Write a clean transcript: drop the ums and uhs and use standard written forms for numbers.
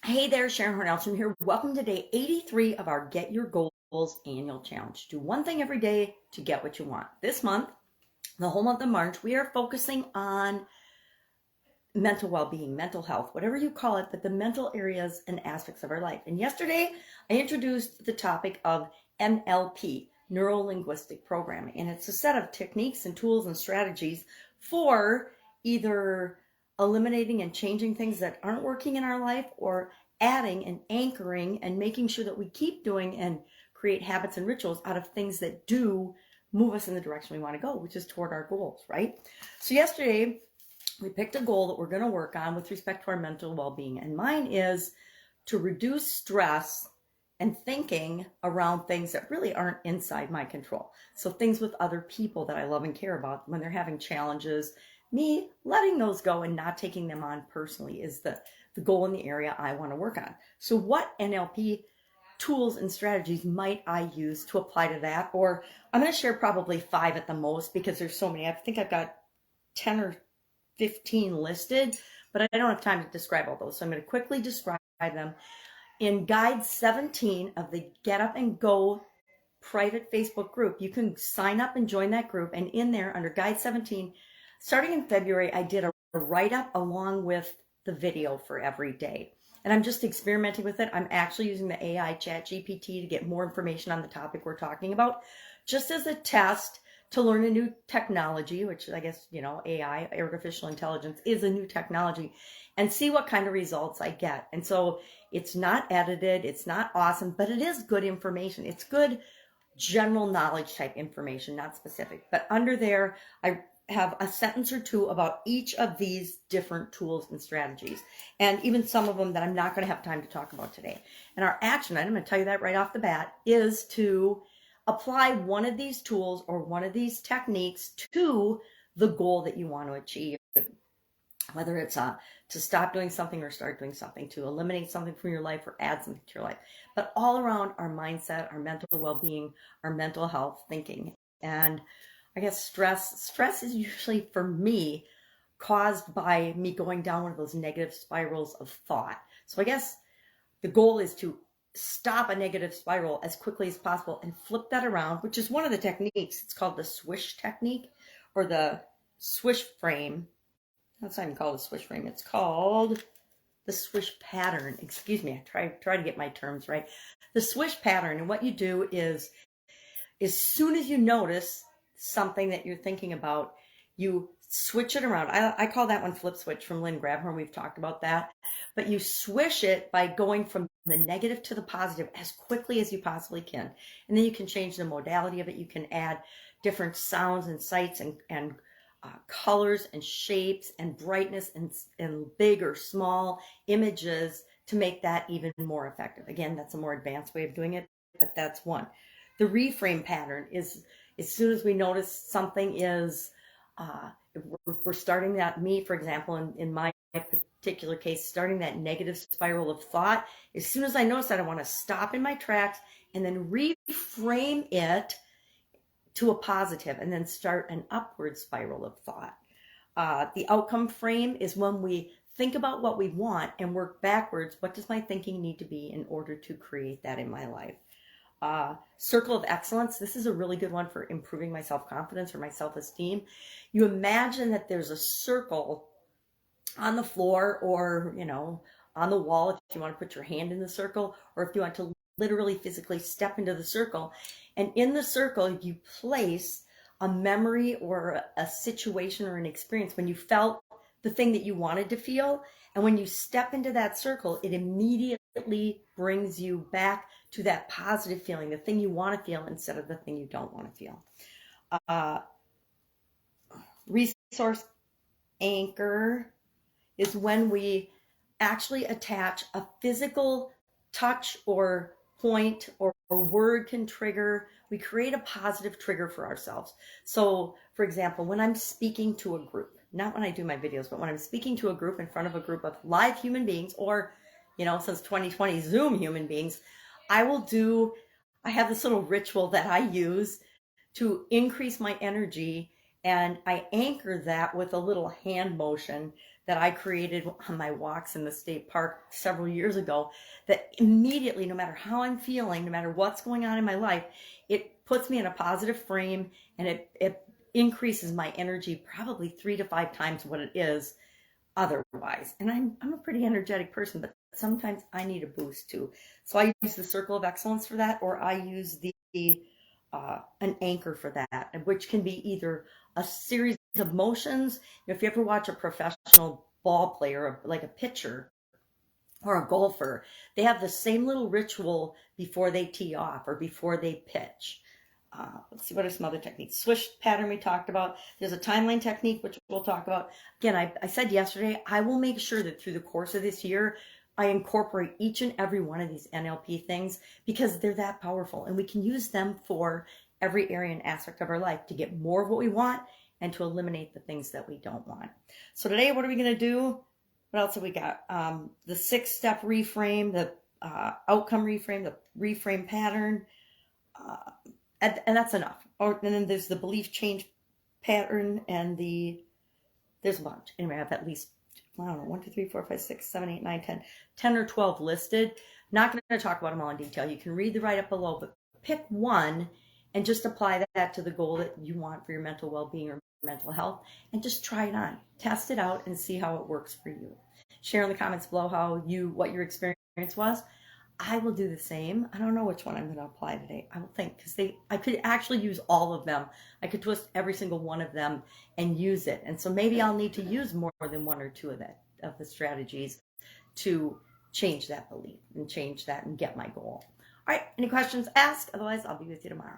Hey there, Sharon Horne-Ellstrom here. Welcome to day 83 of our Get Your Goals annual challenge. Do one thing every day to get what you want. This month, the whole month of March, we are focusing on mental well-being, mental health, whatever you call it, but the mental areas and aspects of our life. And yesterday, I introduced the topic of NLP, neuro-linguistic programming, and it's a set of techniques and tools and strategies for either eliminating and changing things that aren't working in our life, or adding and anchoring and making sure that we keep doing and create habits and rituals out of things that do move us in the direction we want to go, which is toward our goals, right? So yesterday, we picked a goal that we're going to work on with respect to our mental well-being. And mine is to reduce stress and thinking around things that really aren't inside my control. So things with other people that I love and care about when they're having challenges, me letting those go and not taking them on personally is the goal in the area I want to work on. So what NLP tools and strategies might I use to apply to that? Or I'm going to share probably 5 at the most, because there's so many. I think I've got 10 or 15 listed, but I don't have time to describe all those. So I'm going to quickly describe them. In Guide 17 of the Get Up and Go private Facebook group, you can sign up and join that group. And in there, under Guide 17, starting in February, I did a write-up along with the video for every day. And I'm just experimenting with it. I'm actually using the AI ChatGPT to get more information on the topic we're talking about, just as a test to learn a new technology, which I guess, AI, artificial intelligence, is a new technology, and see what kind of results I get. And so it's not edited, it's not awesome, but it is good information. It's good general knowledge type information, not specific. But under there, I have a sentence or two about each of these different tools and strategies, and even some of them that I'm not going to have time to talk about today. And our action item, I'm going to tell you that right off the bat, is to apply one of these tools or one of these techniques to the goal that you want to achieve. Whether it's to stop doing something or start doing something, to eliminate something from your life or add something to your life, but all around our mindset, our mental well-being, our mental health thinking. And I guess stress is usually, for me, caused by me going down one of those negative spirals of thought. So I guess the goal is to stop a negative spiral as quickly as possible and flip that around, which is one of the techniques. It's called the swish technique, or the swish frame. That's not even called a swish frame. It's called the swish pattern. Excuse me. I try to get my terms right. The swish pattern. And what you do is, as soon as you notice something that you're thinking about, you switch it around. I call that one flip switch from Lynn Grabhorn. We've talked about that. But you swish it by going from the negative to the positive as quickly as you possibly can. And then you can change the modality of it. You can add different sounds and sights and colors and shapes and brightness and big or small images to make that even more effective. Again, that's a more advanced way of doing it, but that's one. The reframe pattern is, as soon as we notice something is, we're starting that, me, for example, in my particular case, starting that negative spiral of thought, as soon as I notice that, I want to stop in my tracks and then reframe it to a positive, and then start an upward spiral of thought. The outcome frame is when we think about what we want and work backwards. What does my thinking need to be in order to create that in my life? Circle of excellence. This is a really good one for improving my self-confidence or my self-esteem. You imagine that there's a circle on the floor, or, on the wall, if you want to put your hand in the circle, or if you want to literally physically step into the circle. And in the circle, you place a memory or a situation or an experience when you felt the thing that you wanted to feel. And when you step into that circle, it immediately brings you back to that positive feeling, the thing you want to feel instead of the thing you don't want to feel. Resource anchor is when we actually attach a physical touch or point or word can trigger. We create a positive trigger for ourselves. So, for example, when I'm speaking to a group, not when I do my videos, but when I'm speaking to a group in front of a group of live human beings, or, since 2020, Zoom human beings, I have this little ritual that I use to increase my energy, and I anchor that with a little hand motion that I created on my walks in the state park several years ago that immediately, no matter how I'm feeling, no matter what's going on in my life, it puts me in a positive frame, and it increases my energy probably 3 to 5 times what it is otherwise. And I'm a pretty energetic person, but sometimes I need a boost too. So I use the circle of excellence for that, or I use the an anchor for that, which can be either a series of motions. If you ever watch a professional ball player, like a pitcher or a golfer, they have the same little ritual before they tee off or before they pitch. Let's see, what are some other techniques? Swish pattern we talked about. There's a timeline technique, which we'll talk about. Again, I said yesterday, I will make sure that through the course of this year, I incorporate each and every one of these NLP things because they're that powerful, and we can use them for every area and aspect of our life to get more of what we want and to eliminate the things that we don't want. So today, what are we going to do? What else have we got? The 6-step reframe, the outcome reframe, the reframe pattern, and that's enough. And then there's the belief change pattern, and there's a bunch. Anyway, I have at least, I don't know, 1, 2, 3, 4, 5, 6, 7, 8, 9, 10 or 12 listed. Not going to talk about them all in detail. You can read the write-up below, but pick one and just apply that to the goal that you want for your mental well-being or mental health, and just try it on. Test it out and see how it works for you. Share in the comments below what your experience was. I will do the same. I don't know which one I'm going to apply today. I will think, because I could actually use all of them. I could twist every single one of them and use it. And so maybe I'll need to use more than 1 or 2 of the strategies to change that belief and change that and get my goal. All right, any questions? Ask. Otherwise, I'll be with you tomorrow.